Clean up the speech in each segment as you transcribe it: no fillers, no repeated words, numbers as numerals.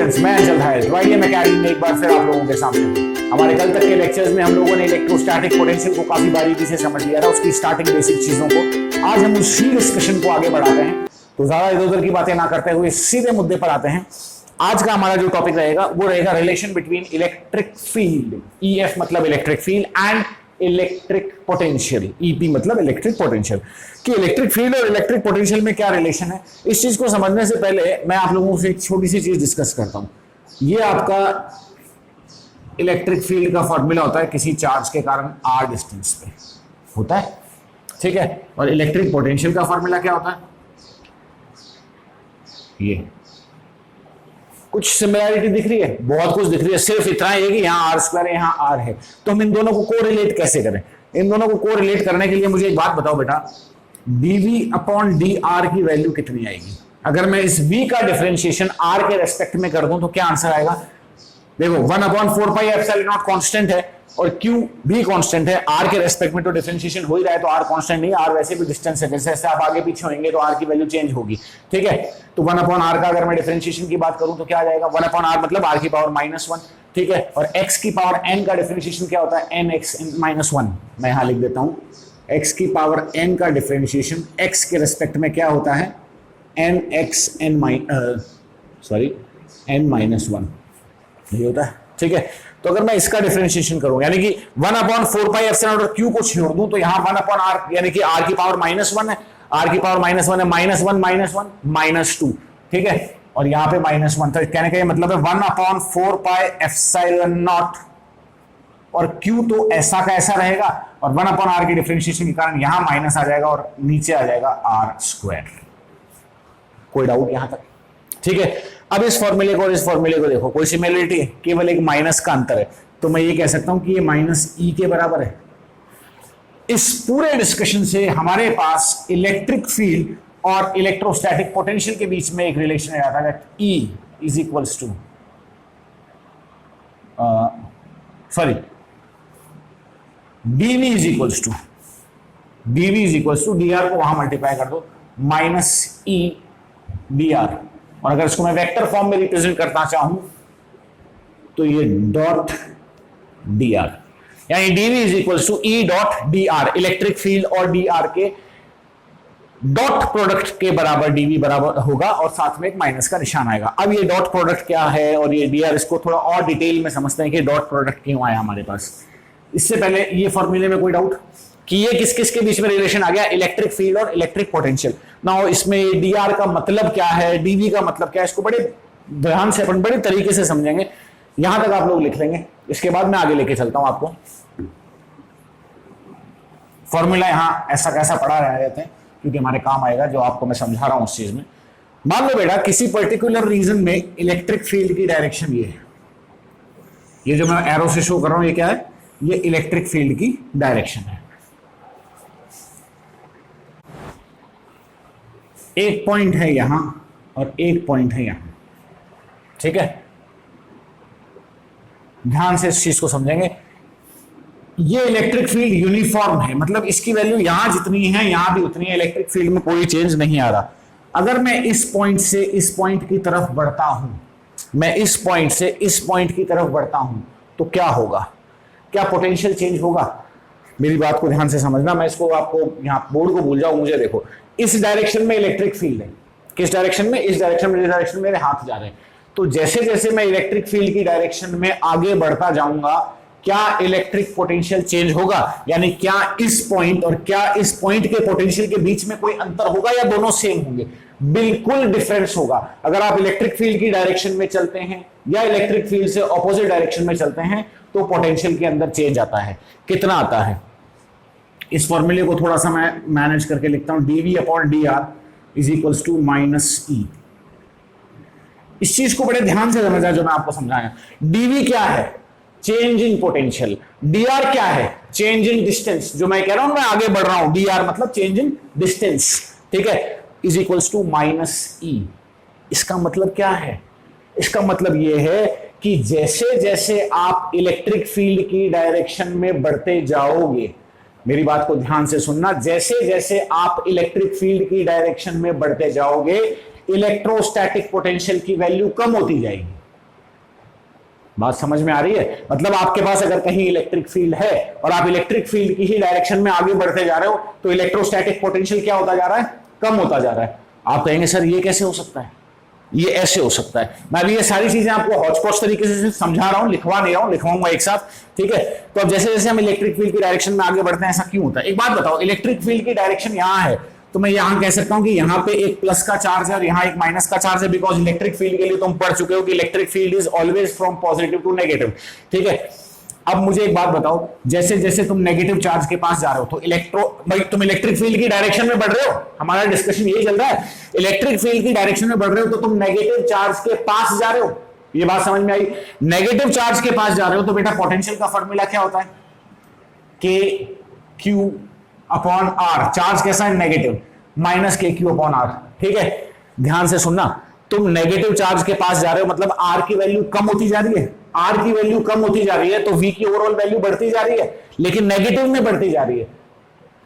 Students, मैं अंचल धायल वाईएम academy में एक बार फिर आप लोगों के सामने। हमारे कल तक के लेक्चर्स में हम लोगों ने इलेक्ट्रोस्टैटिक पोटेंशियल को काफी बारीकी से समझ लिया था, उसकी स्टार्टिंग बेसिक चीजों को। आज हम उसी डिस्कशन को आगे बढ़ाते हैं, तो ज्यादा इधर उधर की बातें ना करते हुए सीधे मुद्दे पर आते हैं। आज का हमारा जो टॉपिक रहेगा वो रहेगा relation between electric field, EF मतलब electric field, and electric potential, EP मतलब इलेक्ट्रिक पोटेंशियल। कि इलेक्ट्रिक फील्ड और इलेक्ट्रिक पोटेंशियल में क्या रिलेशन है, इस चीज को समझने से पहले मैं आप लोगों से एक छोटी सी चीज डिस्कस करता हूं। ये आपका इलेक्ट्रिक फील्ड का फॉर्मूला होता है किसी चार्ज के कारण आर डिस्टेंस पे होता है, ठीक है। और इलेक्ट्रिक पोटेंशियल का फॉर्मूला क्या होता है, ये कुछ सिमिलरिटी दिख रही है, बहुत कुछ दिख रही है, सिर्फ इतना है कि यहाँ आर स्क्वायर है, यहाँ आर है। तो हम इन दोनों को कोरिलेट कैसे करें? इन दोनों को कोरिलेट करने के लिए मुझे एक बात बताओ बेटा, dv अपॉन डी आर की वैल्यू कितनी आएगी? अगर मैं इस v का डिफरेंशिएशन r के रेस्पेक्ट में कर दूं तो क्या आंसर आएगा? देखो 1 upon 4 pi epsilon not constant है और q भी कांस्टेंट है, r के रेस्पेक्ट में तो डिफरेंशिएशन हो ही रहा है, तो r कांस्टेंट नहीं, r वैसे भी डिस्टेंस है, जैसे जैसे आप आगे पीछे होंगे तो r की वैल्यू चेंज होगी, ठीक है। तो 1 अपॉन r का अगर मैं डिफरेंशिएशन की बात करूं तो क्या आ जाएगा? 1 अपॉन r मतलब r की पावर -1, ठीक है। और x की पावर n का डिफरेंशिएशन क्या होता है? nx -1। मैं यहां लिख देता हूं, x की पावर n का डिफरेंशिएशन x के रेस्पेक्ट में क्या होता है? nx n -1 ये होता है, ठीक है। तो अगर मैं इसका डिफरेंशिएशन करूं यानी कि 1 अपॉन 4 पाई एप्सिलॉन और q को छोड़ दूं तो यहां 1 अपॉन r यानी कि r की पावर -1 है, r की पावर -1 है, -1 -2, ठीक है। और यहां पे -1, तो कहने का ये मतलब है 1 अपॉन 4 पाई एप्सिलॉन नॉट और q तो ऐसा का ऐसा रहेगा, और 1 अपॉन r के डिफरेंशिएशन के कारण यहां माइनस आ जाएगा और नीचे आ जाएगा r स्क्वायर। कोई डाउट यहां तक? ठीक है। अब इस फॉर्मूले को और इस फॉर्मूले को देखो, कोई सिमिलरिटी है? केवल एक माइनस का अंतर है, तो मैं ये कह सकता हूं कि ये -e के बराबर है। इस पूरे डिस्कशन से हमारे पास इलेक्ट्रिक फील्ड और इलेक्ट्रोस्टैटिक पोटेंशियल के बीच में एक रिलेशन आता है, E is equals to dv is equals to dr को वहां मल्टीप्लाई कर दो -e dr, और अगर इसको मैं वेक्टर फॉर्म में रिप्रेजेंट करना चाहूं तो ये डॉट dr, यानी dv is equals to e dot dr, electric field और dr के डॉट प्रोडक्ट के बराबर dv बराबर होगा और साथ में एक माइनस का निशान आएगा। अब ये डॉट प्रोडक्ट क्या है और ये dr, इसको थोड़ा और डिटेल में समझते हैं कि डॉट प्रोडक्ट क्यों आया हमारे पास। इससे पहले ये फॉर्मूले में कोई डाउट कि ये किस किस के बीच में रिलेशन आ गया? इलेक्ट्रिक फील्ड और इलेक्ट्रिक पोटेंशियल। नाउ इसमें dr का मतलब क्या है, dv का मतलब क्या है, इसको बड़े ध्यान से अपन बड़े तरीके से समझेंगे। यहां तक आप लोग लिख लेंगे, इसके बाद मैं आगे लेके चलता हूं आपको। फॉर्मूला यहां ऐसा कैसा पढ़ा रहते हैं क्योंकि हमारे काम आएगा, जो आपको मैं समझा रहा हूं उस चीज में। मान लो बेटा किसी पर्टिकुलर रीजन में इलेक्ट्रिक फील्ड की डायरेक्शन ये है, ये जो मैं एरो से शो कर रहा हूं ये क्या है? ये इलेक्ट्रिक फील्ड की डायरेक्शन है। एक पॉइंट है यहां और एक पॉइंट है यहां, ठीक है। ध्यान से इस चीज को समझेंगे। ये इलेक्ट्रिक फील्ड यूनिफॉर्म है, मतलब इसकी वैल्यू यहां जितनी है यहां भी उतनी है, इलेक्ट्रिक फील्ड में कोई चेंज नहीं आ रहा। अगर मैं इस पॉइंट से इस पॉइंट की तरफ बढ़ता हूं, मैं इस पॉइंट से इस पॉइंट की तरफ बढ़ता हूं तो क्या होगा? क्या पोटेंशियल चेंज होगा? मेरी बात को ध्यान से समझना, मैं इसको आपको यहां बोर्ड को भूल जाऊं, मुझे देखो इस डायरेक्शन में इलेक्ट्रिक फील्ड है, किस डायरेक्शन में? इस डायरेक्शन में, जिस डायरेक्शन में मेरे हाथ जा रहे हैं। तो जैसे जैसे मैं इलेक्ट्रिक फील्ड की डायरेक्शन में आगे बढ़ता जाऊंगा क्या इलेक्ट्रिक पोटेंशियल चेंज होगा? यानी क्या इस पॉइंट और क्या इस पॉइंट के पोटेंशियल के बीच में कोई अंतर होगा या दोनों सेम होंगे? बिल्कुल डिफरेंस होगा। अगर आप इलेक्ट्रिक फील्ड की डायरेक्शन में चलते हैं या इलेक्ट्रिक फील्ड से ऑपोजिट डायरेक्शन में चलते हैं तो पोटेंशियल के अंदर चेंज आता है। कितना आता है? इस फॉर्मूले को थोड़ा सा मैं मैनेज करके लिखता हूं, dv upon dr is equals to -e। इस चीज को बड़े ध्यान से समझना जो मैं आपको समझाया। dv क्या है? Change in potential. dr क्या है? Change in distance. जो मैं कह रहा हूं मैं आगे बढ़ रहा हूं, dr मतलब चेंज इन डिस्टेंस, ठीक है, इज इक्वल्स टू -e। इसका मतलब क्या है? इसका मतलब यह है कि जैसे जैसे आप इलेक्ट्रिक फील्ड की डायरेक्शन में बढ़ते जाओगे, मेरी बात को ध्यान से सुनना, जैसे जैसे आप इलेक्ट्रिक फील्ड की डायरेक्शन में बढ़ते जाओगे इलेक्ट्रोस्टैटिक पोटेंशियल की वैल्यू कम होती जाएगी। बात समझ में आ रही है? मतलब आपके पास अगर कहीं इलेक्ट्रिक फील्ड है और आप इलेक्ट्रिक फील्ड की ही डायरेक्शन में आगे बढ़ते जा रहे हो तो इलेक्ट्रोस्टैटिक पोटेंशियल क्या होता जा रहा है? कम होता जा रहा है। आप कहेंगे सर ये कैसे हो सकता है? ये ऐसे हो सकता है। मैं अभी ये सारी चीजें आपको हौच-पौच तरीके से समझा रहा हूं, लिखवा नहीं रहा हूं, लिखवाऊंगा एक साथ, ठीक है? तो अब जैसे जैसे हम इलेक्ट्रिक फील्ड की डायरेक्शन में आगे बढ़ते हैं ऐसा क्यों होता है? एक बात बताओ, इलेक्ट्रिक फील्ड की डायरेक्शन यहां है तो मैं यहां कह सकता हूं कि यहां पे एक प्लस का चार्ज है और यहां एक माइनस का चार्ज है, बिकॉज इलेक्ट्रिक फील्ड के लिए तुम पढ़ चुके हो कि electric field is always from positive to negative, ठीक है? अब मुझे एक बात बताओ, जैसे जैसे तुम नेगेटिव चार्ज के पास जा रहे हो तो भाई तुम इलेक्ट्रिक फील्ड की डायरेक्शन में बढ़ रहे हो, हमारा डिस्कशन यही चल रहा है, इलेक्ट्रिक फील्ड की डायरेक्शन में बढ़ रहे हो तो तुम नेगेटिव चार्ज के पास जा रहे हो। ये बात समझ में आई? नेगेटिव चार्ज के पास जा रहे हो तो बेटा पोटेंशियल का फॉर्मूला क्या होता है? के क्यू अपॉन आर। चार्ज कैसा है? नेगेटिव, माइनस के क्यू अपॉन आर, ठीक है? ध्यान से सुनना, तुम नेगेटिव चार्ज के पास जा रहे हो मतलब आर की वैल्यू कम होती जा रही है, आर की वैल्यू कम होती जा रही है तो वी की ओवरऑल वैल्यू बढ़ती जा रही है, लेकिन नेगेटिव में बढ़ती जा रही है,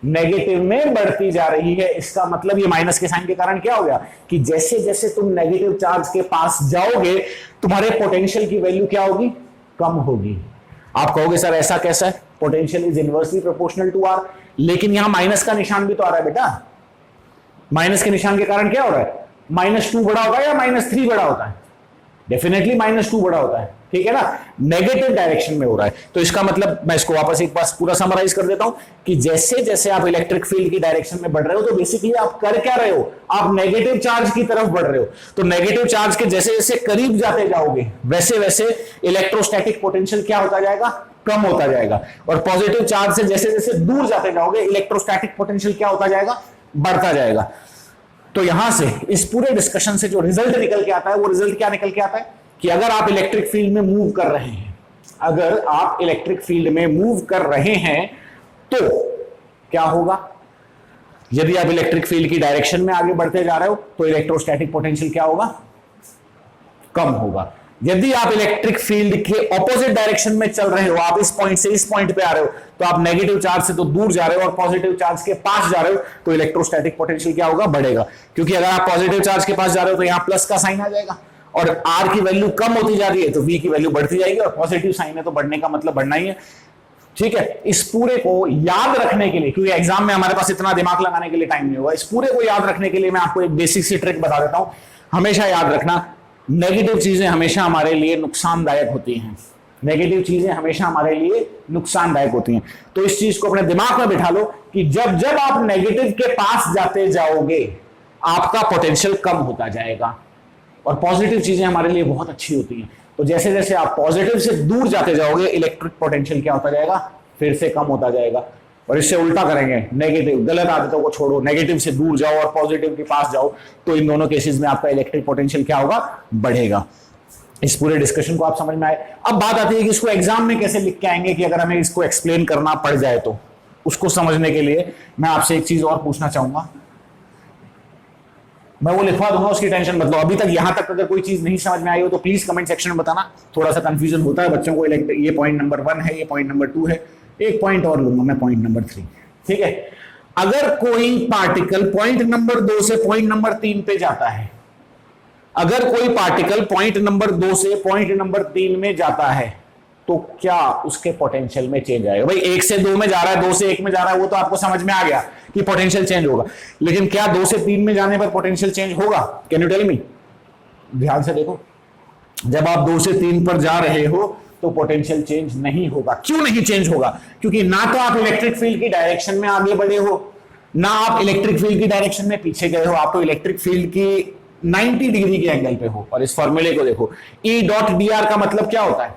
नेगेटिव में बढ़ती जा रही है। इसका मतलब ये माइनस के साइन के कारण क्या हो गया कि जैसे जैसे तुम नेगेटिव चार्ज के पास जाओगे तुम्हारे पोटेंशियल की वैल्यू क्या होगी? कम होगी। आप कहोगे सर ऐसा कैसा है? Potential is inversely proportional to r, लेकिन यहां माइनस का निशान भी तो आ रहा है बेटा। माइनस के निशान के कारण क्या हो रहा है? -2 बड़ा होता है या -3 बड़ा होता है? डेफिनेटली -2 बड़ा होता है, ठीक है ना? नेगेटिव डायरेक्शन में हो रहा है। तो इसका मतलब मैं इसको वापस एक बार पूरा समराइज कर देता हूं कि जैसे जैसे आप इलेक्ट्रिक फील्ड की डायरेक्शन में बढ़ रहे हो तो बेसिकली आप कर क्या रहे हो? आप नेगेटिव चार्ज की तरफ बढ़ रहे हो। तो नेगेटिव चार्ज के जैसे जैसे करीब जाते जाओगे वैसे वैसे इलेक्ट्रोस्टैटिक पोटेंशियल क्या होता जाएगा? कम होता जाएगा। और पॉजिटिव चार्ज से जैसे जैसे दूर जाते जाओगे इलेक्ट्रोस्टैटिक पोटेंशियल क्या होता जाएगा? बढ़ता जाएगा। तो यहां से इस पूरे डिस्कशन से जो रिजल्ट निकल के आता है वो रिजल्ट क्या निकल के आता है कि अगर आप इलेक्ट्रिक फील्ड में मूव कर रहे हैं, अगर आप इलेक्ट्रिक फील्ड में मूव कर रहे हैं तो क्या होगा? यदि आप इलेक्ट्रिक फील्ड की डायरेक्शन में आगे बढ़ते जा रहे हो तो इलेक्ट्रोस्टैटिक पोटेंशियल क्या होगा? कम होगा। यदि आप इलेक्ट्रिक फील्ड के ऑपोजिट डायरेक्शन में चल रहे हो, आप इस पॉइंट से इस पॉइंट पे आ रहे हो तो आप नेगेटिव चार्ज से तो दूर जा रहे हो और पॉजिटिव चार्ज के पास जा रहे हो तो इलेक्ट्रोस्टैटिक पोटेंशियल क्या होगा? बढ़ेगा। क्योंकि अगर आप पॉजिटिव चार्ज के पास जा रहे हो तो यहां प्लस का साइन आ जाएगा और आर की वैल्यू कम होती जा रही है तो वी की वैल्यू बढ़ती जाएगी और पॉजिटिव साइन है तो बढ़ने का मतलब बढ़ना ही है, ठीक है? इस पूरे को याद रखने के लिए, क्योंकि एग्जाम में हमारे पास इतना दिमाग लगाने के लिए टाइम नहीं होगा, इस पूरे को याद रखने के लिए मैं आपको एक बेसिक सी ट्रिक बता देता हूं। हमेशा याद रखना, नेगेटिव चीजें हमेशा हमारे लिए नुकसानदायक होती हैं। नेगेटिव चीजें हमेशा हमारे लिए नुकसानदायक होती हैं। तो इस चीज को अपने दिमाग में बिठा लो कि जब जब आप नेगेटिव के पास जाते जाओगे आपका पोटेंशियल कम होता जाएगा और पॉजिटिव चीजें हमारे लिए बहुत अच्छी होती हैं। तो जैसे जैसे आप पॉजिटिव से दूर जाते जाओगे इलेक्ट्रिक पोटेंशियल क्या होता जाएगा? फिर से कम होता जाएगा। और इससे उल्टा करेंगे, नेगेटिव गलत आदतों को छोड़ो, नेगेटिव से दूर जाओ और पॉजिटिव के पास जाओ तो इन दोनों केसेस में आपका इलेक्ट्रिक पोटेंशियल क्या होगा? बढ़ेगा। इस पूरे डिस्कशन को आप समझ में आए। अब बात आती है कि इसको एग्जाम में कैसे लिख के आएंगे कि अगर हमें इसको एक्सप्लेन करना पड़ जाए तो उसको समझने के लिए मैं आपसे एक चीज और पूछना चाहूंगा। मैं वो लिखवा दूंगा, उसकी टेंशन मत लो। अभी तक यहां तक अगर कोई चीज नहीं समझ में आई हो तो प्लीज कमेंट सेक्शन में बताना। थोड़ा सा कंफ्यूजन होता है बच्चों को, ये पॉइंट नंबर 1 है, ये पॉइंट नंबर 2 है, एक पॉइंट और लूंगा मैं, पॉइंट नंबर 3, ठीक है? अगर कोई पार्टिकल पॉइंट नंबर 2 से पॉइंट नंबर 3 पे जाता है, अगर कोई पार्टिकल पॉइंट नंबर 2 से पॉइंट नंबर 3 में जाता है तो क्या उसके पोटेंशियल में चेंज आएगा? भाई 1 से 2 में जा रहा है, 2 से 1 में जा रहा है, वो तो आपको समझ में आ गया कि पोटेंशियल चेंज होगा, लेकिन क्या 2 से 3 में जाने पर पोटेंशियल चेंज होगा? Can you tell me? ध्यान से देखो, जब आप 2 से 3 पर जा रहे हो तो पोटेंशियल चेंज नहीं होगा। क्यों नहीं चेंज होगा? क्योंकि ना तो आप इलेक्ट्रिक फील्ड की डायरेक्शन में आगे बढ़े हो, ना आप इलेक्ट्रिक फील्ड की डायरेक्शन में पीछे गए हो, आप तो इलेक्ट्रिक फील्ड की 90 डिग्री के एंगल पे हो। और इस फॉर्मूले को देखो, E डॉट डी आर का मतलब क्या होता है?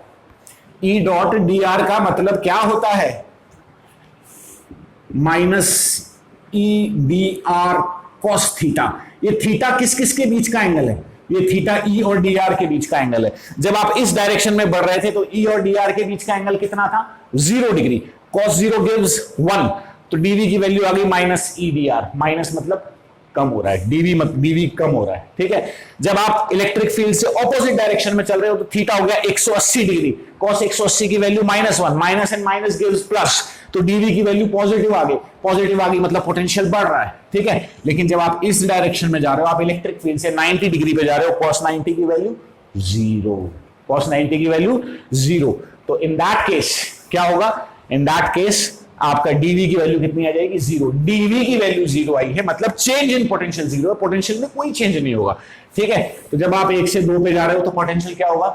E डॉट डी आर का मतलब क्या होता है? Minus E D R cos theta. ये थीटा किस किस के बीच का एंगल है? ये थीटा ई और डी आर के बीच का एंगल है। जब आप इस डायरेक्शन में बढ़ रहे थे तो ई और डी आर के बीच का एंगल कितना था? 0 डिग्री। कॉस 0 गिव्स 1, तो डीवी की वैल्यू आ गई minus E D R. Minus मतलब कम हो रहा है, डीवी कम हो रहा है, ठीक है? जब आप इलेक्ट्रिक फील्ड से ऑपोजिट डायरेक्शन में चल रहे हो तो थीटा हो गया 180 डिग्री। कॉस 180 की value -1, minus and minus gives plus, तो डीवी की वैल्यू पॉजिटिव आ गई। पॉजिटिव आ गई मतलब पोटेंशियल बढ़ रहा है, ठीक है? लेकिन जब आप इस डायरेक्शन में जा रहे हो, आप इलेक्ट्रिक फील्ड से 90 डिग्री पे जा रहे हो, कॉस 90 की वैल्यू 0। cos 90 की वैल्यू 0। तो इन दैट केस क्या होगा, इन दैट केस आपका dv की वैल्यू कितनी आ जाएगी, 0। dv की वैल्यू 0 आई है, मतलब चेंज इन पोटेंशियल 0 है, पोटेंशियल में कोई चेंज नहीं होगा। ठीक है, तो जब आप 1 से 2 पे जा रहे हो तो पोटेंशियल क्या होगा,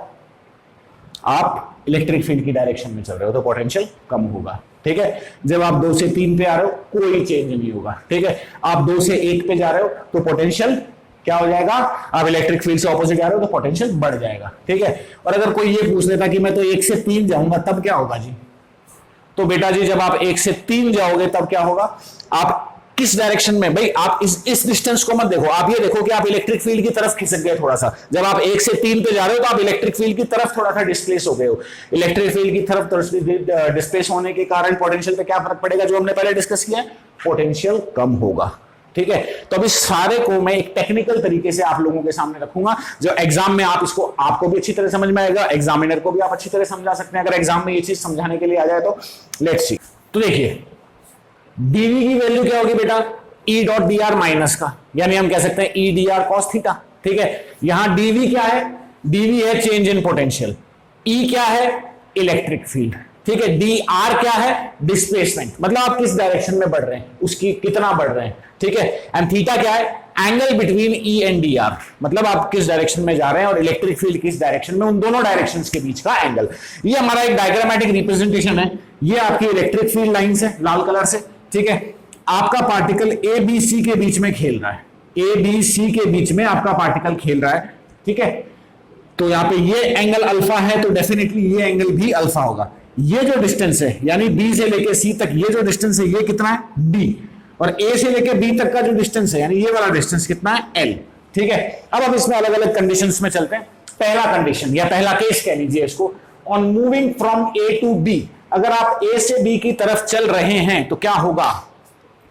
आप इलेक्ट्रिक फील्ड की डायरेक्शन में चल रहे हो तो पोटेंशियल कम होगा। ठीक है, जब आप 2 से 3 पे आ रहे हो कोई चेंज नहीं होगा। ठीक है, आप 2 से 1 पे जा रहे हो तो पोटेंशियल क्या हो जाएगा, आप इलेक्ट्रिक फील्ड से ऑपोजिट जा रहे हो तो पोटेंशियल बढ़ जाएगा। ठीक है, और अगर कोई ये पूछ लेता कि मैं तो 1 से 3 जाऊंगा तब क्या होगा जी, तो बेटा जी जब आप 1 से 3 जाओगे तब क्या होगा, आप किस डायरेक्शन में, भाई आप इस डिस्टेंस को मत देखो, आप ये देखो कि आप इलेक्ट्रिक फील्ड की तरफ खिसक गए थोड़ा सा। जब आप 1 से 3 पे जा रहे हो तो आप इलेक्ट्रिक फील्ड की तरफ थोड़ा सा डिस्प्लेस हो गए हो। इलेक्ट्रिक फील्ड की तरफ डिस्प्लेस होने के कारण पोटेंशियल पे क्या फर्क पड़ेगा, जो हमने पहले डिस्कस किया है, पोटेंशियल कम होगा। ठीक है, तो अब इस सारे को मैं एक टेक्निकल तरीके से आप लोगों के सामने रखूंगा, जो एग्जाम में आप इसको, आपको भी अच्छी तरह समझ में आएगा, एग्जामिनर को भी आप अच्छी तरह समझा सकते हैं अगर एग्जाम में ये चीज समझाने के लिए आ जाए तो। लेट्स सी, तो देखिए dv की वैल्यू क्या होगी बेटा, E dot D are minus का, यानी हम कह सकते हैं E D R cos theta. ठीक है, यहां dv क्या है, dv है चेंज इन पोटेंशियल, E क्या है, इलेक्ट्रिक फील्ड। ठीक है, dr क्या है, डिस्प्लेसमेंट, मतलब आप किस डायरेक्शन में बढ़ रहे हैं, उसकी कितना बढ़ रहे हैं। ठीक है, एंड थीटा क्या है, angle between E and dr, मतलब आप किस डायरेक्शन में जा रहे हैं और इलेक्ट्रिक फील्ड किस डायरेक्शन में, उन दोनों डायरेक्शंस के बीच का एंगल। ये हमारा एक डायग्रामेटिक रिप्रेजेंटेशन है, ये आपकी इलेक्ट्रिक फील्ड लाइंस है लाल कलर से। ठीक है, आपका पार्टिकल ए बी सी के बीच में खेल रहा है, ए बी सी के बीच में आपका पार्टिकल खेल रहा है। ठीक है, तो यहां पे ये एंगल अल्फा है तो डेफिनेटली ये एंगल भी अल्फा होगा। ये जो डिस्टेंस है यानी बी से लेके सी तक ये जो डिस्टेंस है ये कितना है, डी, और ए से लेके बी तक का जो डिस्टेंस है यानी ये वाला डिस्टेंस कितना है, एल। ठीक है, अब हम इसमें अलग अलग कंडीशंस में चलते हैं। पहला कंडीशन या पहला केस कह लीजिए इसको, on moving from A to B, अगर आप ए से बी की तरफ चल रहे हैं तो क्या होगा,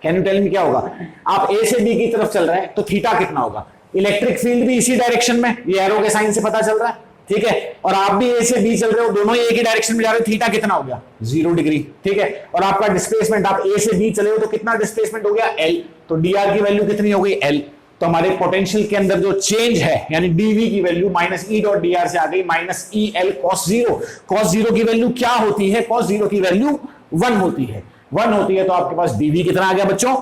कैन यू टेल मी क्या होगा, आप ए से बी की तरफ चल रहे हैं तो थीटा कितना होगा, इलेक्ट्रिक फील्ड भी इसी डायरेक्शन में, ये एरो के साइन से पता चल रहा है। ठीक है, और आप भी ए से बी चल रहे हो, दोनों एक ही डायरेक्शन में जा रहे हो, थीटा कितना हो गया, 0 डिग्री। ठीक है, और आपका डिस्प्लेसमेंट, आप ए से बी चले हो तो कितना डिस्प्लेसमेंट हो गया, एल, तो डी आर की वैल्यू कितनी हो गई, एल। तो हमारे पोटेंशियल के अंदर जो चेंज है यानी डीवी की value minus E dot D are से आ गई minus E L cos 0। Cos 0 की वैल्यू क्या होती है, कॉस 0 की वैल्यू 1 होती है, 1 होती है, तो आपके पास डीवी कितना आ गया बच्चों,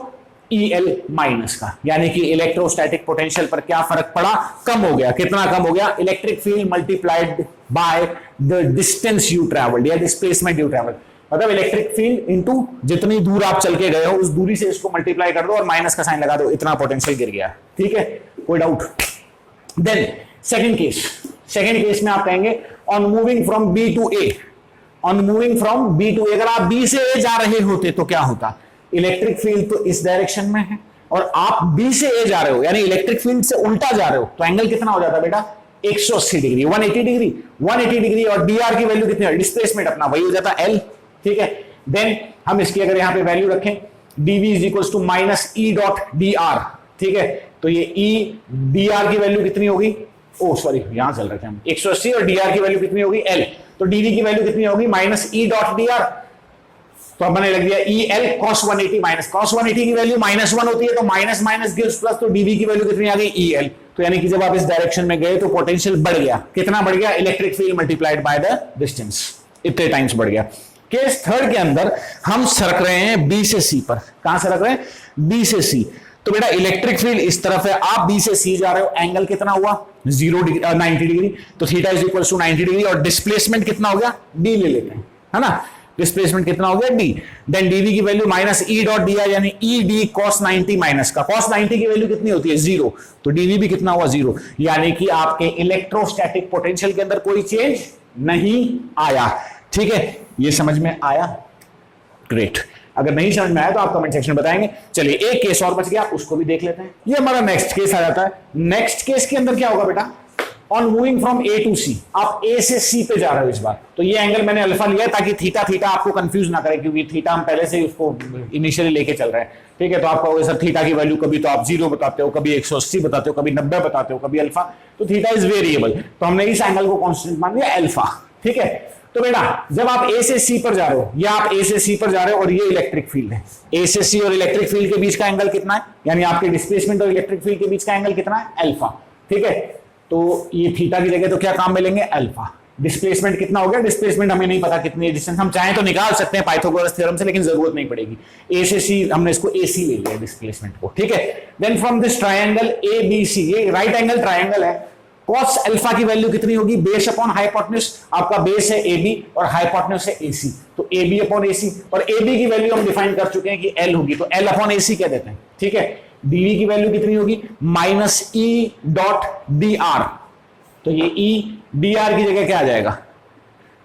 EL माइनस का, यानी कि इलेक्ट्रोस्टैटिक पोटेंशियल पर क्या फर्क पड़ा, कम हो गया। कितना कम हो गया, electric field multiplied by the distance you travelled या डिस्प्लेसमेंट यू ट्रैवल्ड, मतलब इलेक्ट्रिक फील्ड इनटू जितनी दूर आप चल के गए हो उस दूरी से इसको मल्टीप्लाई कर दो और माइनस का साइन लगा दो, इतना पोटेंशियल गिर गया। ठीक है, कोई डाउट। देन सेकंड केस में आप कहेंगे on moving from B to A, on moving from B to A, अगर आप बी से ए जा रहे होते तो क्या होता, इलेक्ट्रिक फील्ड तो इस डायरेक्शन में है और आप बी से ए जा रहे हो यानी इलेक्ट्रिक फील्ड से उल्टा जा रहे हो, तो एंगल कितना हो जाता बेटा, 180 डिग्री, 180 डिग्री, 180 डिग्री, और dr की वैल्यू कितनी है, डिस्प्लेसमेंट अपना वही हो जाता l। ठीक है, देन हम इसकी अगर यहां पे वैल्यू रखें, dv is equal to minus E dot D R. ठीक है, तो ये ई dr की वैल्यू कितनी होगी, ओ सॉरी यहां चल रहे थे हम, 180, और dr की वैल्यू कितनी होगी, l, तो dv की वैल्यू कितनी होगी, minus E dot D are, तो अब मैंने लग दिया E L cos 180 minus cos 180 की वैल्यू माइनस 1 होती है तो माइनस माइनस गिव्स प्लस, तो डीवी की वैल्यू कितनी आ गई, ई एल। तो यानी कि जब आप इस डायरेक्शन में गए तो पोटेंशियल बढ़ गया, कितना बढ़ गया, electric field multiplied by the distance, इतने टाइम्स बढ़ गया। केस थर्ड के अंदर हम सरक रहे हैं बी से सी पर, कहां सरक रहे हैं, बी से सी, तो बेटा इलेक्ट्रिक फील्ड इस तरफ है, आप बी से सी जा रहे हो, एंगल कितना हुआ 0 डिग्री 90 डिग्री, तो theta is equal to 90 degree, और डिस्प्लेसमेंट कितना हो गया, डी ले लेते हैं, है ना, डिस्प्लेसमेंट कितना हो गया, डी, देन डीवी की value minus E dot D यानी ई डी कॉस 90 माइनस का, कॉस 90 की वैल्यू कितनी होती है, 0, तो डीवी भी कितना हुआ, 0, यानी कि आपके इलेक्ट्रोस्टैटिक पोटेंशियल के अंदर कोई चेंज नहीं आया। ठीक है, ये समझ में आया, ग्रेट। अगर नहीं समझ में आया तो आप कमेंट सेक्शन में बताएंगे। चलिए एक केस और बच गया, उसको भी देख लेते हैं। ये हमारा नेक्स्ट केस आ जाता है। नेक्स्ट केस के अंदर क्या होगा बेटा, on moving from A to C, आप ए से सी पे जा रहे हो इस बार, तो ये एंगल मैंने अल्फा लिया है ताकि थीटा थीटा आपको कंफ्यूज ना करे, क्योंकि थीटा हम पहले से ही उसको इनिशियली लेके चल रहे हैं। ठीक है, तो आप कहोगे सर थीटा की वैल्यू कभी तो आप 0 बताते हो, कभी 180 बताते हो, कभी 90 बताते हो, कभी अल्फा, तो थीटा इज वेरिएबल, तो हमने इस एंगल को कांस्टेंट मान लिया अल्फा। ठीक है, तो बेटा जब आप ए से सी पर जा रहे हो, या आप ए से सी पर जा रहे हो और ये इलेक्ट्रिक फील्ड है, ए से सी और इलेक्ट्रिक फील्ड के बीच का एंगल कितना है, यानी आपके डिस्प्लेसमेंट और इलेक्ट्रिक फील्ड के बीच का एंगल कितना है, अल्फा। ठीक है, तो ये थीटा की जगह तो क्या काम में लेंगे, अल्फा। डिस्प्लेसमेंट कितना हो गया, डिस्प्लेसमेंट हमें नहीं पता कितनी है डिस्टेंस, हम चाहें तो निकाल सकते हैं पाइथागोरस थ्योरम से, लेकिन जरूरत नहीं पड़ेगी। ए से सी, हमने इसको ए सी ले लिया डिस्प्लेसमेंट को, ठीक है। Then from this triangle A B C, ये राइट एंगल ट्राइंगल है, cos अल्फा की वैल्यू कितनी होगी, बेस अपॉन हाइपोटेन्यूज, आपका बेस है ए बी और हाइपोटेन्यूज है ए सी, तो ए बी अपॉन ए सी, और ए बी की वैल्यू हम डिफाइन कर चुके हैं कि एल होगी, तो एल अपॉन ए सी कह देते हैं, ठीक है। डीवी की वैल्यू कितनी होगी, minus E dot D are, तो ये ई डी आर की जगह क्या आ जाएगा,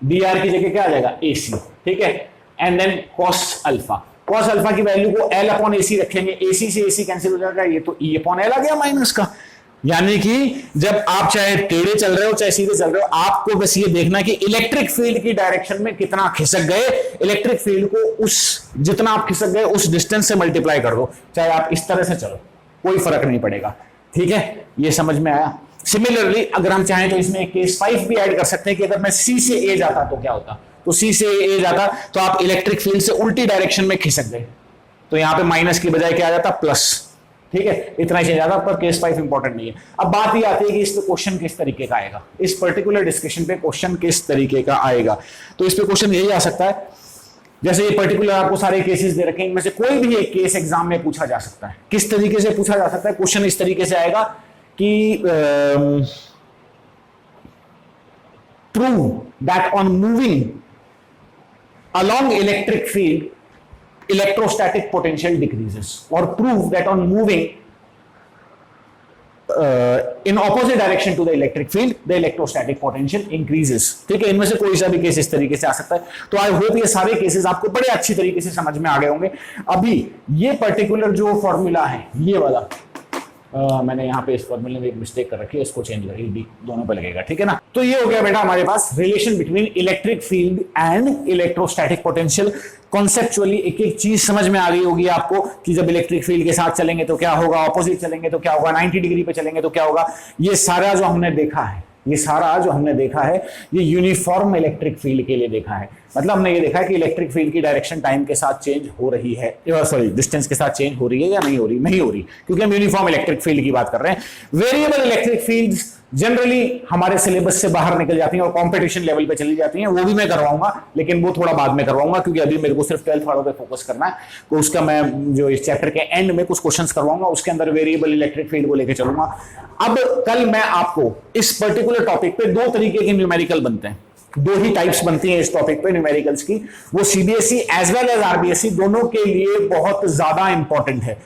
डी आर की जगह क्या आ जाएगा, ए सी, ठीक है। And then cos alpha, cos alpha की वैल्यू को एल अपॉन ए सी रखेंगे, ए सी से ए सी कैंसिल हो जाएगा, ये तो ई अपॉन एल आ गया माइनस का। यानी कि जब आप चाहे टेढ़े चल रहे हो चाहे सीधे चल रहे हो, आपको बस ये देखना कि इलेक्ट्रिक फील्ड की डायरेक्शन में कितना खिसक गए, इलेक्ट्रिक फील्ड को उस जितना आप खिसक गए उस डिस्टेंस से मल्टीप्लाई कर दो, चाहे आप इस तरह से चलो कोई फर्क नहीं पड़ेगा, ठीक है। ये समझ में आया। सिमिलरली अगर हम चाहें तो इसमें केस 5 भी ऐड कर सकते हैं कि अगर मैं सी से ए जाता तो क्या होता, तो सी से ए जाता तो आप इलेक्ट्रिक फील्ड से उल्टी डायरेक्शन में खिसक गए, तो यहां पे माइनस की बजाय क्या आ जाता, प्लस, ठीक है। इतना ही चेंज आता, पर केस 5 इंपॉर्टेंट नहीं है। अब बात ये आती है कि इस पे क्वेश्चन किस तरीके का आएगा, इस पर्टिकुलर डिस्कशन पे क्वेश्चन किस तरीके का आएगा। तो इस पे क्वेश्चन यही आ सकता है, जैसे ये पर्टिकुलर आपको सारे केसेस दे रखे हैं, इनमें से कोई भी एक केस एग्जाम में पूछा जा सकता है। किस तरीके से पूछा जा सकता है क्वेश्चन, इस तरीके से आएगा कि prove that on moving along electric field electrostatic potential decreases, or prove that on moving in opposite direction to the electric field the electrostatic potential increases, ठीक है। इनमें से कोई सा भी केस इस तरीके से आ सकता है। तो आई होप ये सारे केसेस आपको बड़े अच्छी तरीके से समझ में आ गए होंगे। अभी ये पर्टिकुलर जो फॉर्मूला है ये वाला, मैंने यहाँ पे इस फॉर्मूले में एक मिस्टेक कर रखी है, इसको चेंज करिए, डी दोनों पे लगेगा, ठीक है ना। तो ये हो गया बेटा हमारे पास relation between electric field and electrostatic potential. Conceptually एक एक चीज समझ में आ गई होगी आपको कि जब इलेक्ट्रिक फील्ड के साथ चलेंगे तो क्या होगा, ऑपोजिट चलेंगे तो क्या होगा, 90 डिग्री पे चलेंगे तो क्या होगा। ये सारा जो हमने देखा है, ये सारा जो हमने देखा है ये यूनिफॉर्म इलेक्ट्रिक फील्ड के लिए देखा है। मतलब हमने ये देखा है कि इलेक्ट्रिक फील्ड की डायरेक्शन टाइम के साथ चेंज हो रही है, सॉरी डिस्टेंस के साथ चेंज हो रही है या नहीं हो रही, नहीं हो रही, क्योंकि हम यूनिफॉर्म इलेक्ट्रिक फील्ड की बात कर रहे हैं। वेरिएबल इलेक्ट्रिक फील्ड्स जनरली हमारे सिलेबस से बाहर निकल जाती हैं और कंपटीशन लेवल पे चली जाती हैं, वो भी मैं करवाऊंगा, लेकिन वो थोड़ा बाद में करवाऊंगा, क्योंकि अभी मेरे को सिर्फ 12th वालों पे फोकस करना है। तो उसका मैं जो इस चैप्टर के एंड में कुछ क्वेश्चंस करवाऊंगा, उसके अंदर वेरिएबल इलेक्ट्रिक फील्ड को लेकर चलूंगा। अब कल मैं आपको इस पर्टिकुलर टॉपिक पे दो तरीके के न्यूमेरिकल बनते हैं, दो ही टाइप्स बनती हैं इस टॉपिक पे न्यूमेरिकल्स की, वो CBSE as well as RBSE दोनों के लिए बहुत ज्यादा इंपॉर्टेंट है।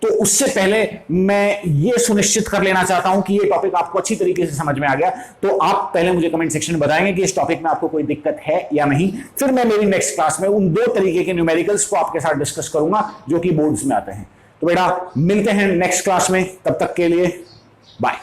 तो उससे पहले मैं ये सुनिश्चित कर लेना चाहता हूं कि ये टॉपिक आपको अच्छी तरीके से समझ में आ गया। तो आप पहले मुझे कमेंट सेक्शन में बताएंगे कि इस टॉपिक में आपको कोई दिक्कत है या नहीं, फिर मैं मेरी नेक्स्ट क्लास में उन दो तरीके के न्यूमेरिकल्स को आपके साथ डिस्कस करूंगा जो कि बोर्ड्स में आते हैं। तो बेटा मिलते हैं नेक्स्ट क्लास में, तब तक के लिए बाय।